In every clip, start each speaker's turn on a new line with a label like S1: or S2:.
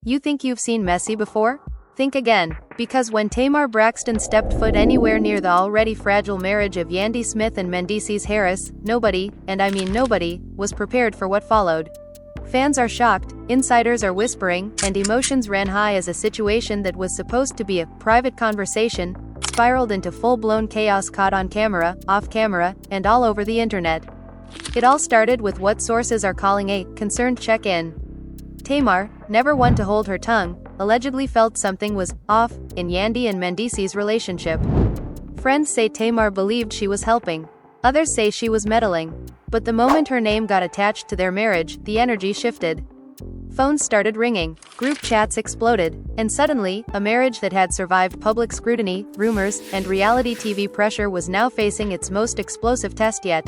S1: You think you've seen messy before? Think again. Because when Tamar Braxton stepped foot anywhere near the already fragile marriage of Yandy Smith and Mendeecees Harris, nobody, and I mean nobody, was prepared for what followed. Fans are shocked, insiders are whispering, and emotions ran high as a situation that was supposed to be a private conversation spiraled into full-blown chaos, caught on camera, off camera, and all over the internet. It all started with what sources are calling a concerned check-in. Tamar, never one to hold her tongue, allegedly felt something was off in Yandy and Mendeecees' relationship. Friends say Tamar believed she was helping. Others say she was meddling. But the moment her name got attached to their marriage, the energy shifted. Phones started ringing, group chats exploded, and suddenly, a marriage that had survived public scrutiny, rumors, and reality TV pressure was now facing its most explosive test yet.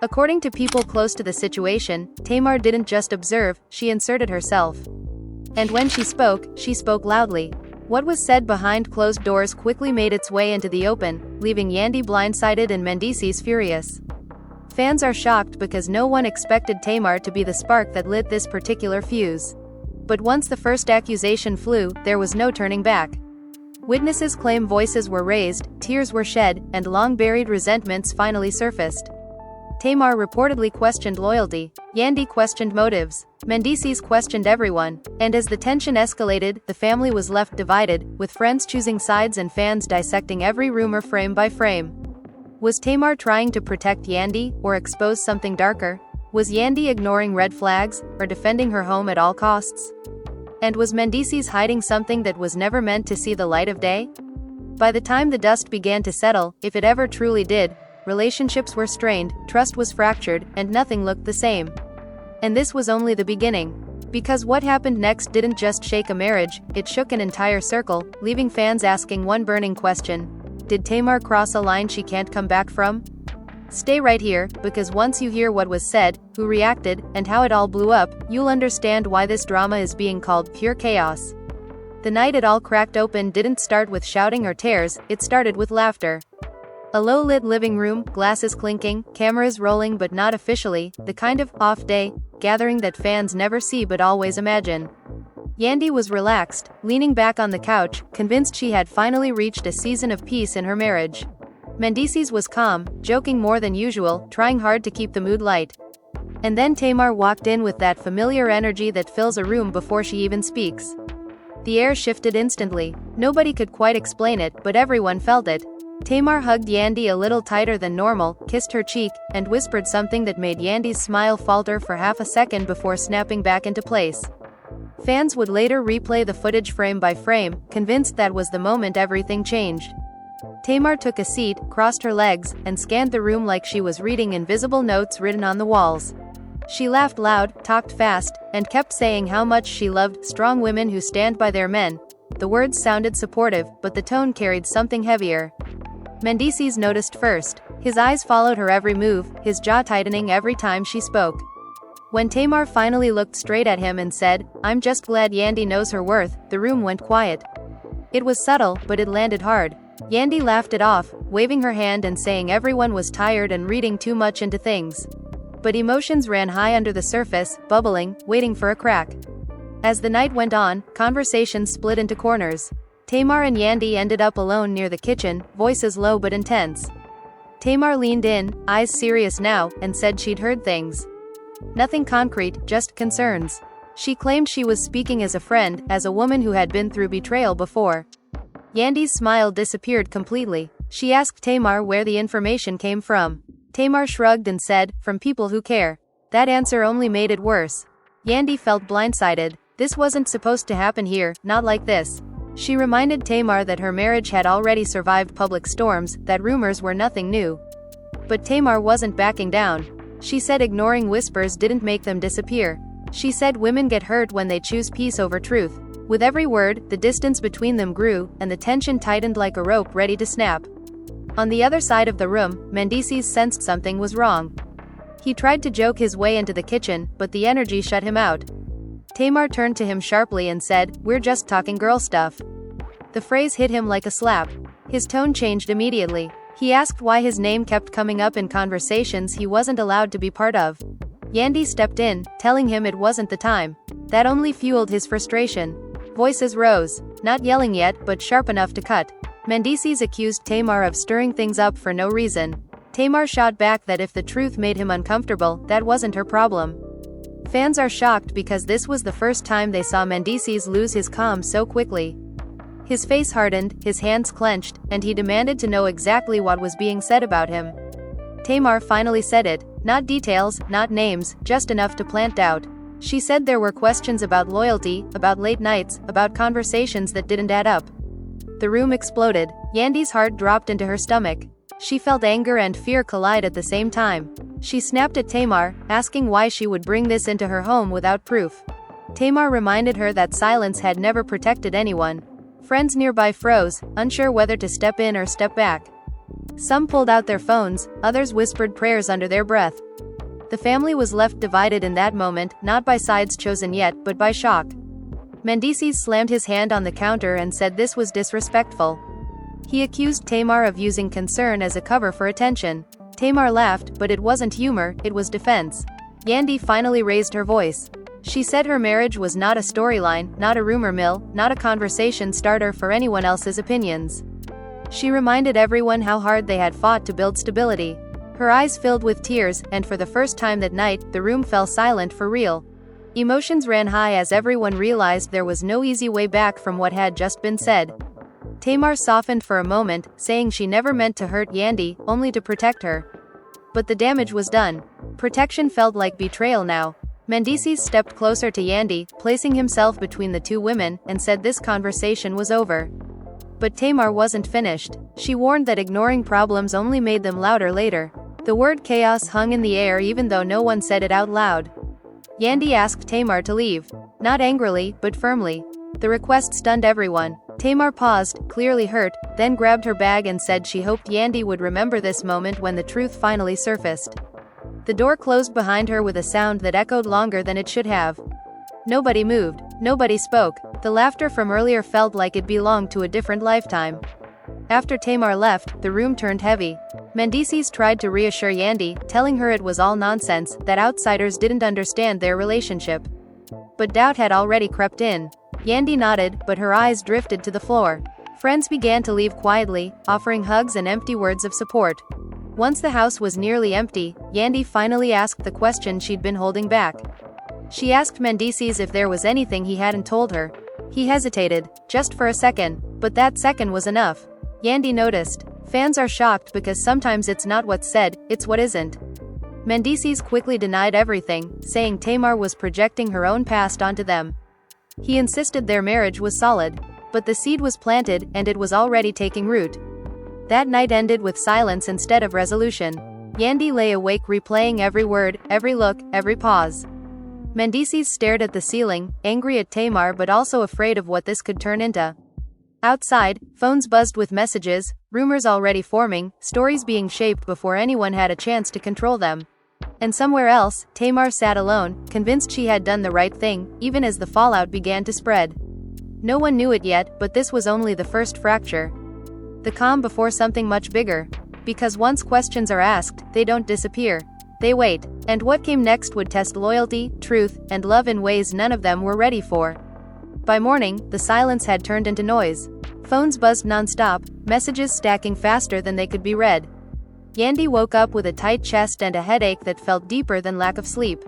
S1: According to people close to the situation, Tamar didn't just observe, she inserted herself. And when she spoke loudly. What was said behind closed doors quickly made its way into the open, leaving Yandy blindsided and Mendeecees furious. Fans are shocked because no one expected Tamar to be the spark that lit this particular fuse. But once the first accusation flew, there was no turning back. Witnesses claim voices were raised, tears were shed, and long-buried resentments finally surfaced. Tamar reportedly questioned loyalty, Yandy questioned motives, Mendeecees questioned everyone, and as the tension escalated, the family was left divided, with friends choosing sides and fans dissecting every rumor frame by frame. Was Tamar trying to protect Yandy, or expose something darker? Was Yandy ignoring red flags, or defending her home at all costs? And was Mendeecees hiding something that was never meant to see the light of day? By the time the dust began to settle, if it ever truly did, relationships were strained, trust was fractured, and nothing looked the same. And this was only the beginning. Because what happened next didn't just shake a marriage, it shook an entire circle, leaving fans asking one burning question. Did Tamar cross a line she can't come back from? Stay right here, because once you hear what was said, who reacted, and how it all blew up, you'll understand why this drama is being called pure chaos. The night it all cracked open didn't start with shouting or tears, it started with laughter. A low-lit living room, glasses clinking, cameras rolling but not officially, the kind of off-day gathering that fans never see but always imagine. Yandy was relaxed, leaning back on the couch, convinced she had finally reached a season of peace in her marriage. Mendeecees was calm, joking more than usual, trying hard to keep the mood light. And then Tamar walked in with that familiar energy that fills a room before she even speaks. The air shifted instantly. Nobody could quite explain it, but everyone felt it. Tamar hugged Yandy a little tighter than normal, kissed her cheek, and whispered something that made Yandy's smile falter for half a second before snapping back into place. Fans would later replay the footage frame by frame, convinced that was the moment everything changed. Tamar took a seat, crossed her legs, and scanned the room like she was reading invisible notes written on the walls. She laughed loud, talked fast, and kept saying how much she loved strong women who stand by their men. The words sounded supportive, but the tone carried something heavier. Mendeecees noticed first. His eyes followed her every move, his jaw tightening every time she spoke. When Tamar finally looked straight at him and said, "I'm just glad Yandy knows her worth," the room went quiet. It was subtle, but it landed hard. Yandy laughed it off, waving her hand and saying everyone was tired and reading too much into things. But emotions ran high under the surface, bubbling, waiting for a crack. As the night went on, conversations split into corners. Tamar and Yandy ended up alone near the kitchen, voices low but intense. Tamar leaned in, eyes serious now, and said she'd heard things. Nothing concrete, just concerns. She claimed she was speaking as a friend, as a woman who had been through betrayal before. Yandy's smile disappeared completely. She asked Tamar where the information came from. Tamar shrugged and said, "From people who care." That answer only made it worse. Yandy felt blindsided. This wasn't supposed to happen here, not like this. She reminded Tamar that her marriage had already survived public storms, that rumors were nothing new. But Tamar wasn't backing down. She said ignoring whispers didn't make them disappear. She said women get hurt when they choose peace over truth. With every word, the distance between them grew, and the tension tightened like a rope ready to snap. On the other side of the room, Mendeecees sensed something was wrong. He tried to joke his way into the kitchen, but the energy shut him out. Tamar turned to him sharply and said, "We're just talking girl stuff." The phrase hit him like a slap. His tone changed immediately. He asked why his name kept coming up in conversations he wasn't allowed to be part of. Yandy stepped in, telling him it wasn't the time. That only fueled his frustration. Voices rose, not yelling yet, but sharp enough to cut. Mendeecees accused Tamar of stirring things up for no reason. Tamar shot back that if the truth made him uncomfortable, that wasn't her problem. Fans are shocked because this was the first time they saw Mendeecees lose his calm so quickly. His face hardened, his hands clenched, and he demanded to know exactly what was being said about him. Tamar finally said it. Not details, not names, just enough to plant doubt. She said there were questions about loyalty, about late nights, about conversations that didn't add up. The room exploded. Yandy's heart dropped into her stomach. She felt anger and fear collide at the same time. She snapped at Tamar, asking why she would bring this into her home without proof. Tamar reminded her that silence had never protected anyone. Friends nearby froze, unsure whether to step in or step back. Some pulled out their phones, others whispered prayers under their breath. The family was left divided in that moment, not by sides chosen yet, but by shock. Mendeecees slammed his hand on the counter and said this was disrespectful. He accused Tamar of using concern as a cover for attention. Tamar laughed, but it wasn't humor, it was defense. Yandy finally raised her voice. She said her marriage was not a storyline, not a rumor mill, not a conversation starter for anyone else's opinions. She reminded everyone how hard they had fought to build stability. Her eyes filled with tears, and for the first time that night, the room fell silent for real. Emotions ran high as everyone realized there was no easy way back from what had just been said. Tamar softened for a moment, saying she never meant to hurt Yandy, only to protect her. But the damage was done. Protection felt like betrayal now. Mendeecees stepped closer to Yandy, placing himself between the two women, and said this conversation was over. But Tamar wasn't finished. She warned that ignoring problems only made them louder later. The word chaos hung in the air even though no one said it out loud. Yandy asked Tamar to leave. Not angrily, but firmly. The request stunned everyone. Tamar paused, clearly hurt, then grabbed her bag and said she hoped Yandy would remember this moment when the truth finally surfaced. The door closed behind her with a sound that echoed longer than it should have. Nobody moved. Nobody spoke. The laughter from earlier felt like it belonged to a different lifetime. After Tamar left, the room turned heavy. Mendeecees tried to reassure Yandy, telling her it was all nonsense, that outsiders didn't understand their relationship. But doubt had already crept in. Yandy nodded, but her eyes drifted to the floor. Friends began to leave quietly, offering hugs and empty words of support. Once the house was nearly empty, Yandy finally asked the question she'd been holding back. She asked Mendeecees if there was anything he hadn't told her. He hesitated, just for a second, but that second was enough. Yandy noticed. Fans are shocked because sometimes it's not what's said, it's what isn't. Mendeecees quickly denied everything, saying Tamar was projecting her own past onto them. He insisted their marriage was solid. But the seed was planted, and it was already taking root. That night ended with silence instead of resolution. Yandy lay awake replaying every word, every look, every pause. Mendeecees stared at the ceiling, angry at Tamar but also afraid of what this could turn into. Outside, phones buzzed with messages, rumors already forming, stories being shaped before anyone had a chance to control them. And somewhere else, Tamar sat alone, convinced she had done the right thing, even as the fallout began to spread. No one knew it yet, but this was only the first fracture. The calm before something much bigger. Because once questions are asked, they don't disappear. They wait. And what came next would test loyalty, truth, and love in ways none of them were ready for. By morning, the silence had turned into noise. Phones buzzed non-stop, messages stacking faster than they could be read. Yandy woke up with a tight chest and a headache that felt deeper than lack of sleep.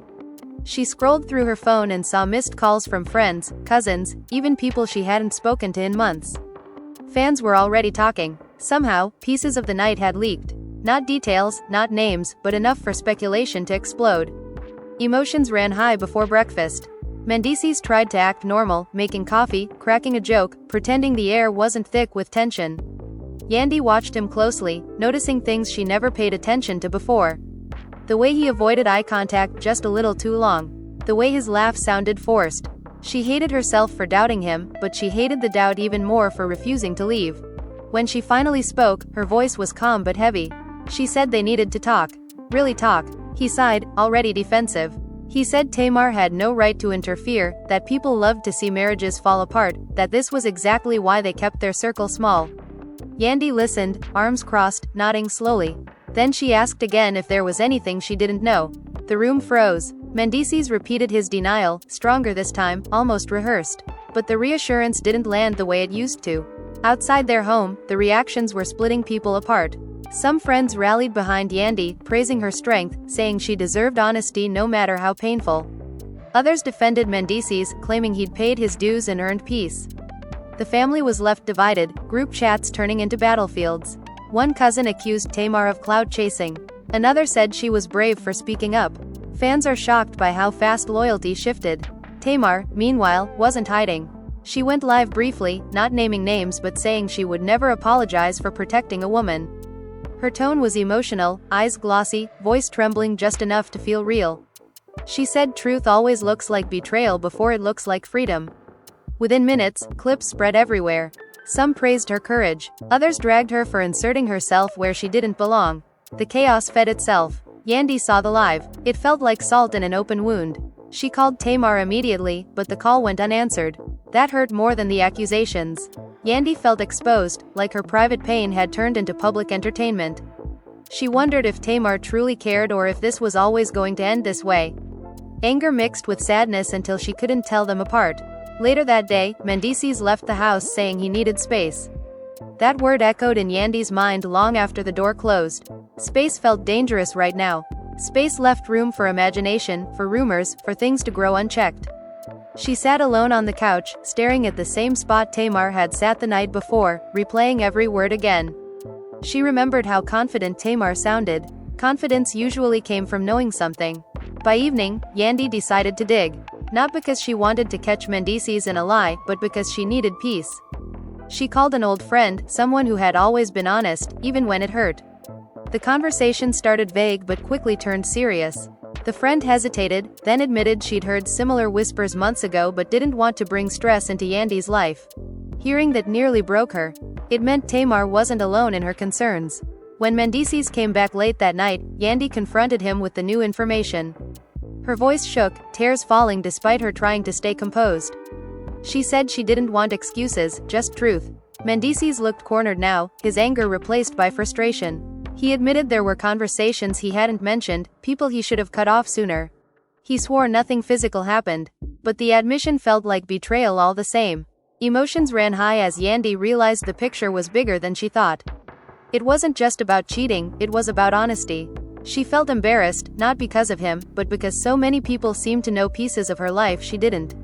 S1: She scrolled through her phone and saw missed calls from friends, cousins, even people she hadn't spoken to in months. Fans were already talking. Somehow, pieces of the night had leaked. Not details, not names, but enough for speculation to explode. Emotions ran high before breakfast. Mendeecees tried to act normal, making coffee, cracking a joke, pretending the air wasn't thick with tension. Yandy watched him closely, noticing things she never paid attention to before. The way he avoided eye contact just a little too long. The way his laugh sounded forced. She hated herself for doubting him, but she hated the doubt even more for refusing to leave. When she finally spoke, her voice was calm but heavy. She said they needed to talk. Really talk. He sighed, already defensive. He said Tamar had no right to interfere, that people loved to see marriages fall apart, that this was exactly why they kept their circle small. Yandy listened, arms crossed, nodding slowly. Then she asked again if there was anything she didn't know. The room froze. Mendeecees repeated his denial, stronger this time, almost rehearsed. But the reassurance didn't land the way it used to. Outside their home, the reactions were splitting people apart. Some friends rallied behind Yandy, praising her strength, saying she deserved honesty no matter how painful. Others defended Mendeecees, claiming he'd paid his dues and earned peace. The family was left divided, group chats turning into battlefields. One cousin accused Tamar of clout chasing. Another said she was brave for speaking up. Fans are shocked by how fast loyalty shifted. Tamar, meanwhile, wasn't hiding. She went live briefly, not naming names but saying she would never apologize for protecting a woman. Her tone was emotional, eyes glossy, voice trembling just enough to feel real. She said truth always looks like betrayal before it looks like freedom. Within minutes, clips spread everywhere. Some praised her courage. Others dragged her for inserting herself where she didn't belong. The chaos fed itself. Yandy saw the live. It felt like salt in an open wound. She called Tamar immediately, but the call went unanswered. That hurt more than the accusations. Yandy felt exposed, like her private pain had turned into public entertainment. She wondered if Tamar truly cared or if this was always going to end this way. Anger mixed with sadness until she couldn't tell them apart. Later that day, Mendeecees left the house saying he needed space. That word echoed in Yandy's mind long after the door closed. Space felt dangerous right now. Space left room for imagination, for rumors, for things to grow unchecked. She sat alone on the couch, staring at the same spot Tamar had sat the night before, replaying every word again. She remembered how confident Tamar sounded. Confidence usually came from knowing something. By evening, Yandy decided to dig. Not because she wanted to catch Mendeecees in a lie, but because she needed peace. She called an old friend, someone who had always been honest, even when it hurt. The conversation started vague but quickly turned serious. The friend hesitated, then admitted she'd heard similar whispers months ago but didn't want to bring stress into Yandy's life. Hearing that nearly broke her. It meant Tamar wasn't alone in her concerns. When Mendeecees came back late that night, Yandy confronted him with the new information. Her voice shook, tears falling despite her trying to stay composed. She said she didn't want excuses, just truth. Mendeecees looked cornered now, his anger replaced by frustration. He admitted there were conversations he hadn't mentioned, people he should have cut off sooner. He swore nothing physical happened. But the admission felt like betrayal all the same. Emotions ran high as Yandy realized the picture was bigger than she thought. It wasn't just about cheating, it was about honesty. She felt embarrassed, not because of him, but because so many people seemed to know pieces of her life she didn't.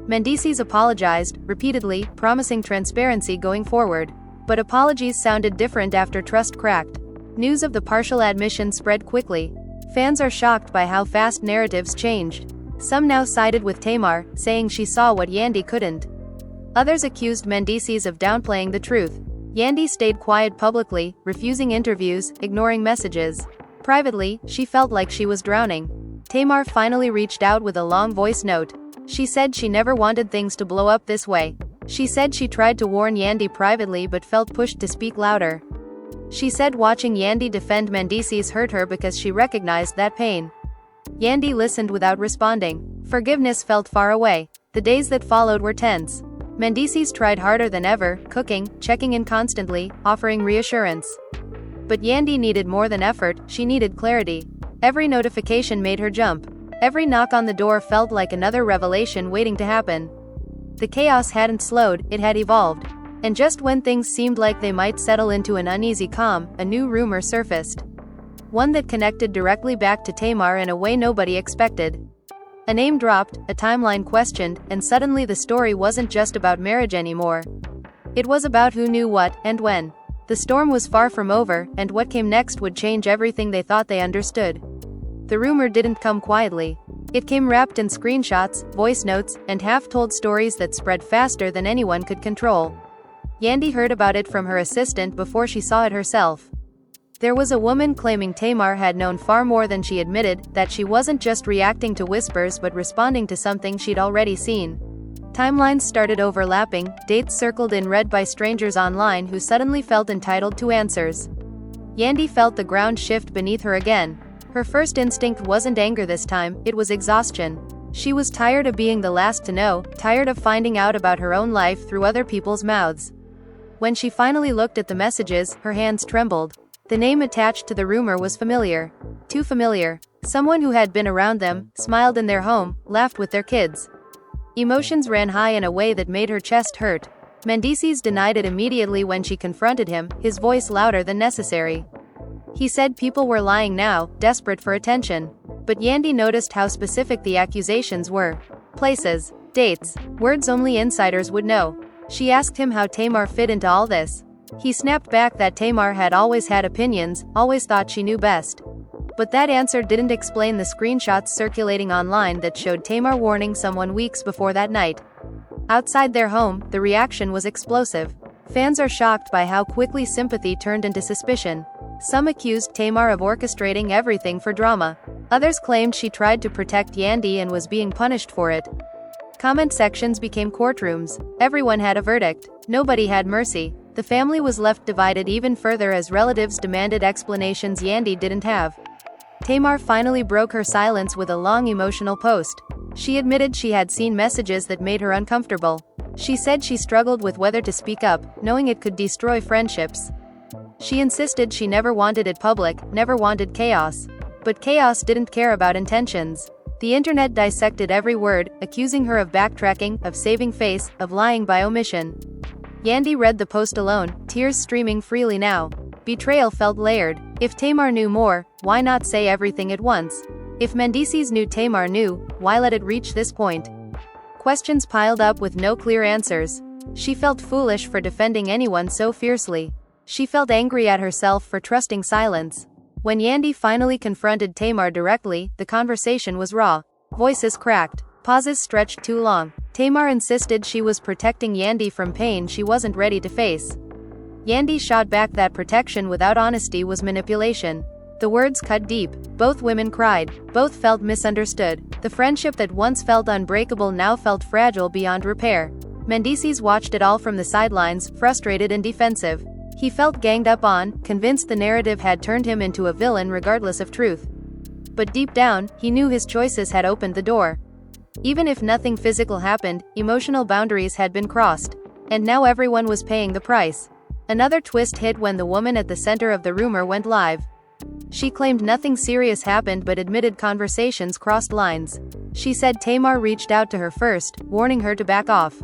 S1: Mendeecees apologized, repeatedly, promising transparency going forward. But apologies sounded different after trust cracked. News of the partial admission spread quickly. Fans are shocked by how fast narratives changed. Some now sided with Tamar, saying she saw what Yandy couldn't. Others accused Mendeecees of downplaying the truth. Yandy stayed quiet publicly, refusing interviews, ignoring messages. Privately, she felt like she was drowning. Tamar finally reached out with a long voice note. She said she never wanted things to blow up this way. She said she tried to warn Yandy privately but felt pushed to speak louder. She said watching Yandy defend Mendeecees hurt her because she recognized that pain. Yandy listened without responding. Forgiveness felt far away. The days that followed were tense. Mendeecees tried harder than ever, cooking, checking in constantly, offering reassurance. But Yandy needed more than effort, she needed clarity. Every notification made her jump. Every knock on the door felt like another revelation waiting to happen. The chaos hadn't slowed, it had evolved. And just when things seemed like they might settle into an uneasy calm, a new rumor surfaced. One that connected directly back to Tamar in a way nobody expected. A name dropped, a timeline questioned, and suddenly the story wasn't just about marriage anymore. It was about who knew what, and when. The storm was far from over, and what came next would change everything they thought they understood. The rumor didn't come quietly. It came wrapped in screenshots, voice notes, and half-told stories that spread faster than anyone could control. Yandy heard about it from her assistant before she saw it herself. There was a woman claiming Tamar had known far more than she admitted, that she wasn't just reacting to whispers but responding to something she'd already seen. Timelines started overlapping, dates circled in red by strangers online who suddenly felt entitled to answers. Yandy felt the ground shift beneath her again. Her first instinct wasn't anger this time, it was exhaustion. She was tired of being the last to know, tired of finding out about her own life through other people's mouths. When she finally looked at the messages, her hands trembled. The name attached to the rumor was familiar. Too familiar. Someone who had been around them, smiled in their home, laughed with their kids. Emotions ran high in a way that made her chest hurt. Mendeecees denied it immediately when she confronted him, his voice louder than necessary. He said people were lying now, desperate for attention. But Yandy noticed how specific the accusations were. Places, dates, words only insiders would know. She asked him how Tamar fit into all this. He snapped back that Tamar had always had opinions, always thought she knew best. But that answer didn't explain the screenshots circulating online that showed Tamar warning someone weeks before that night. Outside their home, the reaction was explosive. Fans are shocked by how quickly sympathy turned into suspicion. Some accused Tamar of orchestrating everything for drama. Others claimed she tried to protect Yandy and was being punished for it. Comment sections became courtrooms. Everyone had a verdict. Nobody had mercy. The family was left divided even further as relatives demanded explanations Yandy didn't have. Tamar finally broke her silence with a long emotional post. She admitted she had seen messages that made her uncomfortable. She said she struggled with whether to speak up, knowing it could destroy friendships. She insisted she never wanted it public, never wanted chaos. But chaos didn't care about intentions. The internet dissected every word, accusing her of backtracking, of saving face, of lying by omission. Yandy read the post alone, tears streaming freely now. Betrayal felt layered. If Tamar knew more, why not say everything at once? If Mendeecees knew Tamar knew, why let it reach this point? Questions piled up with no clear answers. She felt foolish for defending anyone so fiercely. She felt angry at herself for trusting silence. When Yandy finally confronted Tamar directly, the conversation was raw. Voices cracked. Pauses stretched too long. Tamar insisted she was protecting Yandy from pain she wasn't ready to face. Yandy shot back that protection without honesty was manipulation. The words cut deep. Both women cried. Both felt misunderstood. The friendship that once felt unbreakable now felt fragile beyond repair. Mendeecees watched it all from the sidelines, frustrated and defensive. He felt ganged up on, convinced the narrative had turned him into a villain regardless of truth. But deep down, he knew his choices had opened the door. Even if nothing physical happened, emotional boundaries had been crossed. And now everyone was paying the price. Another twist hit when the woman at the center of the rumor went live. She claimed nothing serious happened but admitted conversations crossed lines. She said Tamar reached out to her first, warning her to back off.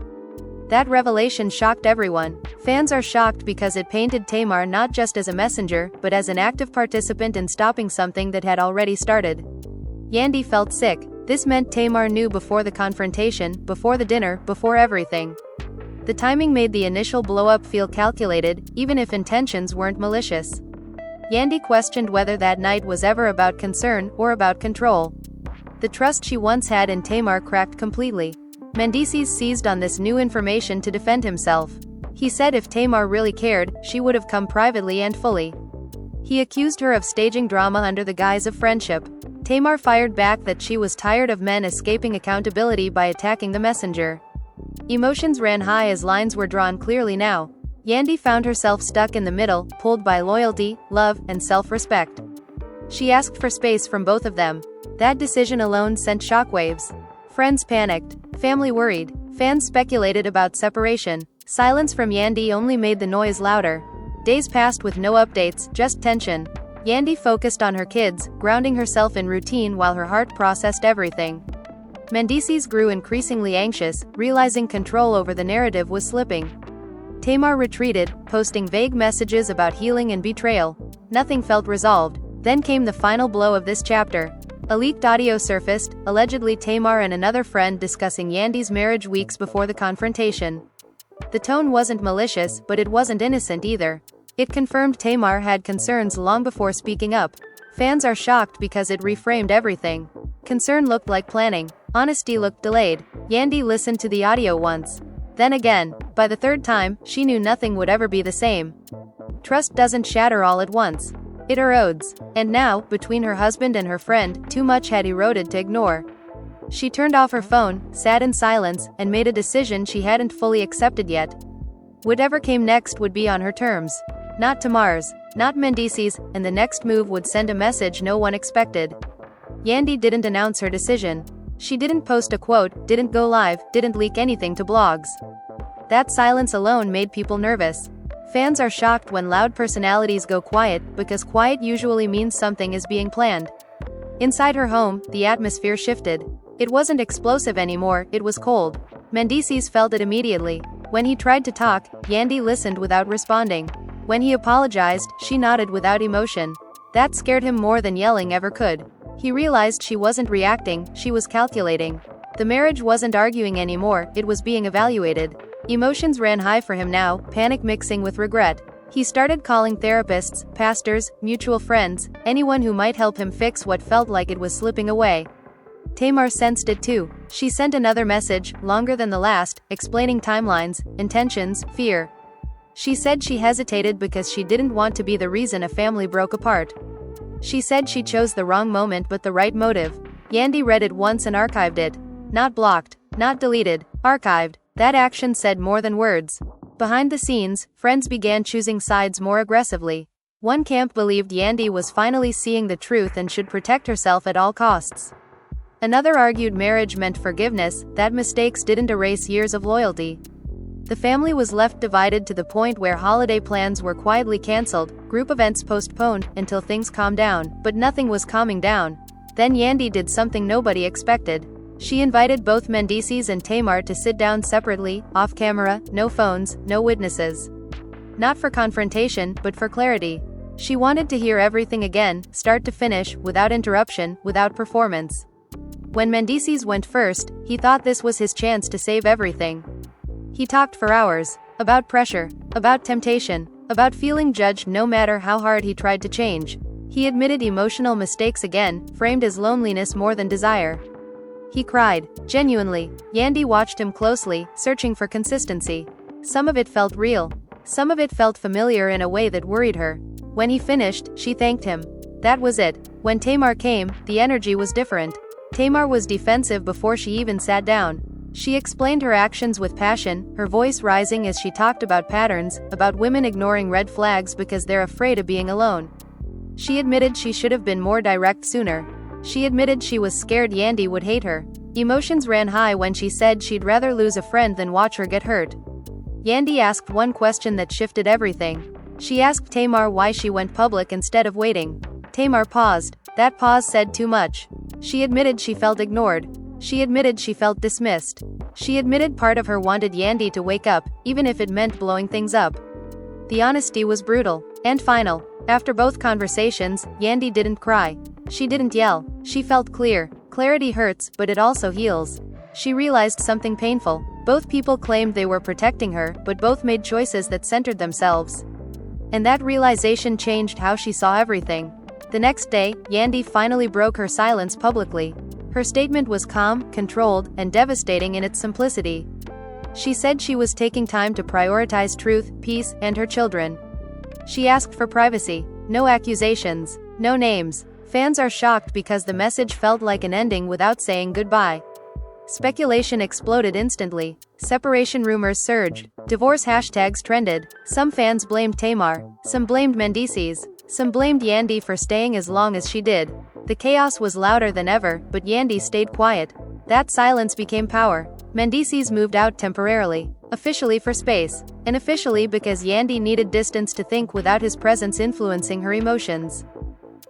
S1: That revelation shocked everyone. Fans are shocked because it painted Tamar not just as a messenger, but as an active participant in stopping something that had already started. Yandy felt sick. This meant Tamar knew before the confrontation, before the dinner, before everything. The timing made the initial blow-up feel calculated, even if intentions weren't malicious. Yandy questioned whether that night was ever about concern, or about control. The trust she once had in Tamar cracked completely. Mendeecees seized on this new information to defend himself. He said if Tamar really cared, she would have come privately and fully. He accused her of staging drama under the guise of friendship. Tamar fired back that she was tired of men escaping accountability by attacking the messenger. Emotions ran high as lines were drawn clearly now. Yandy found herself stuck in the middle, pulled by loyalty, love, and self-respect. She asked for space from both of them. That decision alone sent shockwaves. Friends panicked. Family worried. Fans speculated about separation. Silence from Yandy only made the noise louder. Days passed with no updates, just tension. Yandy focused on her kids, grounding herself in routine while her heart processed everything. Mendeecees grew increasingly anxious, realizing control over the narrative was slipping. Tamar retreated, posting vague messages about healing and betrayal. Nothing felt resolved. Then came the final blow of this chapter. A leaked audio surfaced, allegedly Tamar and another friend discussing Yandy's marriage weeks before the confrontation. The tone wasn't malicious, but it wasn't innocent either. It confirmed Tamar had concerns long before speaking up. Fans are shocked because it reframed everything. Concern looked like planning. Honesty looked delayed. Yandy listened to the audio once. Then again. By the third time, she knew nothing would ever be the same. Trust doesn't shatter all at once. It erodes. And now, between her husband and her friend, too much had eroded to ignore. She turned off her phone, sat in silence, and made a decision she hadn't fully accepted yet. Whatever came next would be on her terms. Not Tamar's, not Mendeecees, and the next move would send a message no one expected. Yandy didn't announce her decision. She didn't post a quote, didn't go live, didn't leak anything to blogs. That silence alone made people nervous. Fans are shocked when loud personalities go quiet, because quiet usually means something is being planned. Inside her home, the atmosphere shifted. It wasn't explosive anymore, it was cold. Mendeecees felt it immediately. When he tried to talk, Yandy listened without responding. When he apologized, she nodded without emotion. That scared him more than yelling ever could. He realized she wasn't reacting, she was calculating. The marriage wasn't arguing anymore, it was being evaluated. Emotions ran high for him now, panic mixing with regret. He started calling therapists, pastors, mutual friends, anyone who might help him fix what felt like it was slipping away. Tamar sensed it too. She sent another message, longer than the last, explaining timelines, intentions, fear. She said she hesitated because she didn't want to be the reason a family broke apart. She said she chose the wrong moment but the right motive. Yandy read it once and archived it. Not blocked, not deleted, archived. That action said more than words. Behind the scenes, friends began choosing sides more aggressively. One camp believed Yandy was finally seeing the truth and should protect herself at all costs. Another argued marriage meant forgiveness, that mistakes didn't erase years of loyalty. The family was left divided to the point where holiday plans were quietly cancelled, group events postponed, until things calmed down, but nothing was calming down. Then Yandy did something nobody expected. She invited both Mendeecees and Tamar to sit down separately, off camera, no phones, no witnesses. Not for confrontation, but for clarity. She wanted to hear everything again, start to finish, without interruption, without performance. When Mendeecees went first, he thought this was his chance to save everything. He talked for hours. About pressure. About temptation. About feeling judged no matter how hard he tried to change. He admitted emotional mistakes again, framed as loneliness more than desire. He cried. Genuinely. Yandy watched him closely, searching for consistency. Some of it felt real. Some of it felt familiar in a way that worried her. When he finished, she thanked him. That was it. When Tamar came, the energy was different. Tamar was defensive before she even sat down. She explained her actions with passion, her voice rising as she talked about patterns, about women ignoring red flags because they're afraid of being alone. She admitted she should have been more direct sooner. She admitted she was scared Yandy would hate her. Emotions ran high when she said she'd rather lose a friend than watch her get hurt. Yandy asked one question that shifted everything. She asked Tamar why she went public instead of waiting. Tamar paused. That pause said too much. She admitted she felt ignored. She admitted she felt dismissed. She admitted part of her wanted Yandy to wake up, even if it meant blowing things up. The honesty was brutal. And final. After both conversations, Yandy didn't cry. She didn't yell. She felt clear. Clarity hurts, but it also heals. She realized something painful. Both people claimed they were protecting her, but both made choices that centered themselves. And that realization changed how she saw everything. The next day, Yandy finally broke her silence publicly. Her statement was calm, controlled, and devastating in its simplicity. She said she was taking time to prioritize truth, peace, and her children. She asked for privacy. No accusations. No names. Fans are shocked because the message felt like an ending without saying goodbye. Speculation exploded instantly. Separation rumors surged. Divorce hashtags trended. Some fans blamed Tamar. Some blamed Mendeecees. Some blamed Yandy for staying as long as she did. The chaos was louder than ever, but Yandy stayed quiet. That silence became power. Mendeecees moved out temporarily. Officially for space. And officially because Yandy needed distance to think without his presence influencing her emotions.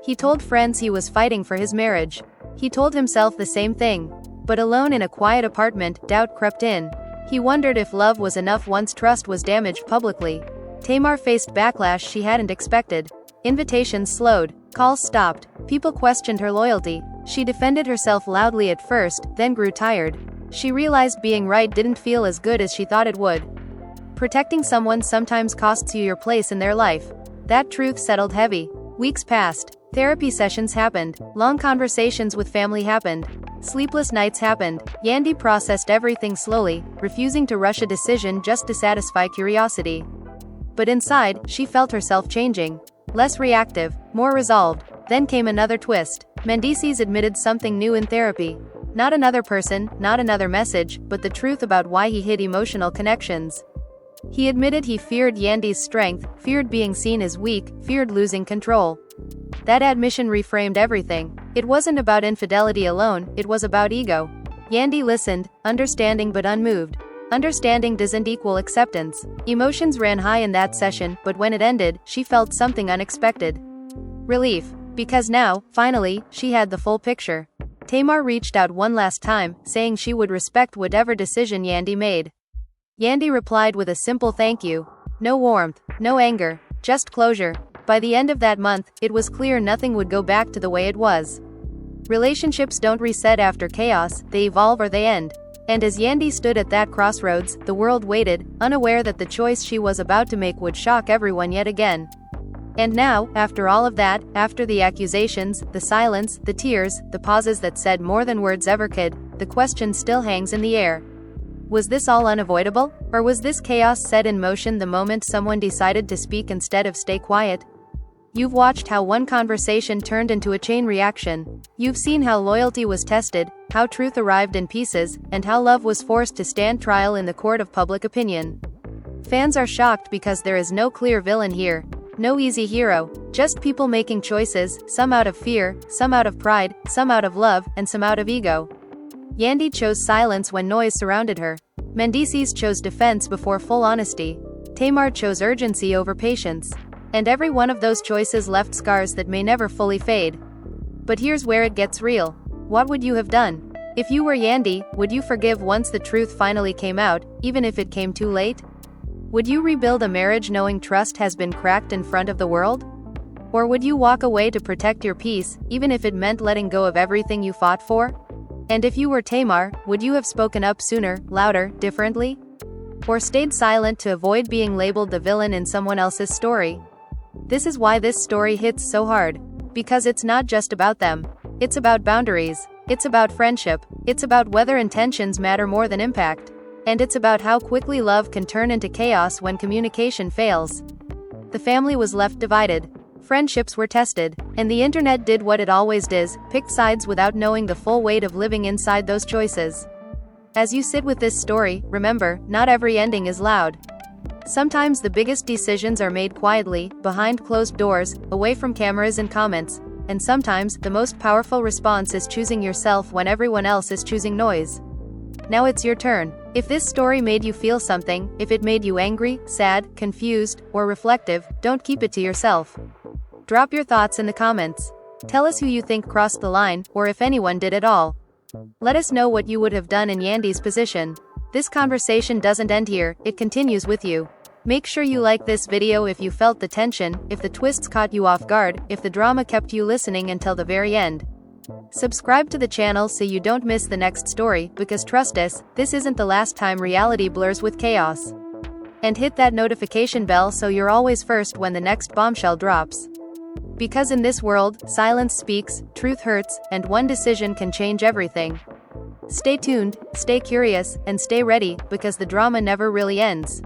S1: He told friends he was fighting for his marriage. He told himself the same thing. But alone in a quiet apartment, doubt crept in. He wondered if love was enough once trust was damaged publicly. Tamar faced backlash she hadn't expected. Invitations slowed. Calls stopped. People questioned her loyalty. She defended herself loudly at first, then grew tired. She realized being right didn't feel as good as she thought it would. Protecting someone sometimes costs you your place in their life. That truth settled heavy. Weeks passed. Therapy sessions happened. Long conversations with family happened. Sleepless nights happened. Yandy processed everything slowly, refusing to rush a decision just to satisfy curiosity. But inside, she felt herself changing. Less reactive, more resolved. Then came another twist. Mendeecees admitted something new in therapy. Not another person, not another message, but the truth about why he hid emotional connections. He admitted he feared Yandy's strength, feared being seen as weak, feared losing control. That admission reframed everything. It wasn't about infidelity alone, it was about ego. Yandy listened, understanding but unmoved. Understanding doesn't equal acceptance. Emotions ran high in that session, but when it ended, she felt something unexpected. Relief. Because now, finally, she had the full picture. Tamar reached out one last time, saying she would respect whatever decision Yandy made. Yandy replied with a simple thank you. No warmth, no anger, just closure. By the end of that month, it was clear nothing would go back to the way it was. Relationships don't reset after chaos, they evolve or they end. And as Yandy stood at that crossroads, the world waited, unaware that the choice she was about to make would shock everyone yet again. And now, after all of that, after the accusations, the silence, the tears, the pauses that said more than words ever could, the question still hangs in the air. Was this all unavoidable? Or was this chaos set in motion the moment someone decided to speak instead of stay quiet? You've watched how one conversation turned into a chain reaction. You've seen how loyalty was tested, how truth arrived in pieces, and how love was forced to stand trial in the court of public opinion. Fans are shocked because there is no clear villain here. No easy hero, just people making choices, some out of fear, some out of pride, some out of love, and some out of ego. Yandy chose silence when noise surrounded her. Mendeecees chose defense before full honesty. Tamar chose urgency over patience. And every one of those choices left scars that may never fully fade. But here's where it gets real. What would you have done? If you were Yandy, would you forgive once the truth finally came out, even if it came too late? Would you rebuild a marriage knowing trust has been cracked in front of the world? Or would you walk away to protect your peace, even if it meant letting go of everything you fought for? And if you were Tamar, would you have spoken up sooner, louder, differently? Or stayed silent to avoid being labeled the villain in someone else's story? This is why this story hits so hard. Because it's not just about them. It's about boundaries. It's about friendship. It's about whether intentions matter more than impact. And it's about how quickly love can turn into chaos when communication fails. The family was left divided. Friendships were tested. And the internet did what it always does, picked sides without knowing the full weight of living inside those choices. As you sit with this story, remember, not every ending is loud. Sometimes the biggest decisions are made quietly, behind closed doors, away from cameras and comments. And sometimes, the most powerful response is choosing yourself when everyone else is choosing noise. Now it's your turn. If this story made you feel something, if it made you angry, sad, confused, or reflective, don't keep it to yourself. Drop your thoughts in the comments. Tell us who you think crossed the line, or if anyone did at all. Let us know what you would have done in Yandy's position. This conversation doesn't end here, it continues with you. Make sure you like this video if you felt the tension, if the twists caught you off guard, if the drama kept you listening until the very end. Subscribe to the channel so you don't miss the next story, because trust us, this isn't the last time reality blurs with chaos. And hit that notification bell so you're always first when the next bombshell drops. Because in this world, silence speaks, truth hurts, and one decision can change everything. Stay tuned, stay curious, and stay ready, because the drama never really ends.